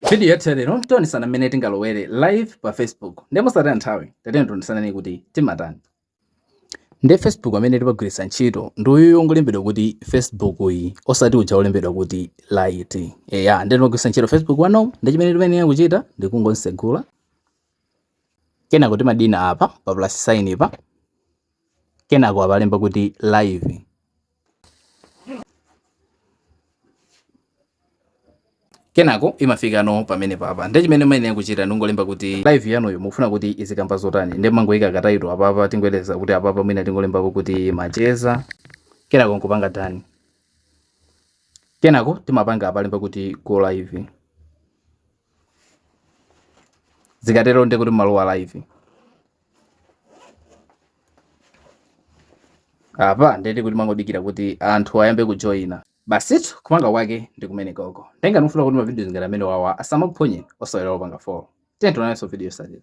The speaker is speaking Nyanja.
Video yathu lero tionesana mmene tingalowere live pa Facebook ndimusataya nthawi tionesana kuti timatani. Ndi Facebook amene timagwiritsa ntchito ndi uyu ngolembedwa kuti Facebook iyi osati uja olembedwa kuti Lite. Eya ndi timagwiritsa ntchito Facebook wano ndi chimene timayenera kuchita ndi kungonsegula. Kenako timadina apa pa plus sign pa. Kenako apalemba kuti live. Kenako imafika no pamene papa ndi chimene mayenera kuchita ndingolemba kuti live yanoyo mufuna kuti izikamba zotani ndi mangoyika kataito apapa tingweleza kuti apapa mwina tingolembapo kuti macheza. Kenako nkupanga dani. Kenako timapanga apalemba kuti go live. Zikatero ndi kuti malowa live. Apa ndeti kuti mangodikira kuti anthu ayambe kujoina. Basitu kumanga kwake ndi kumene koko. Ndenga nufuna kuti mavideo zingati amene wawa asamakuphonye osawera opanga follow. Tiye tionanso video yotsatira.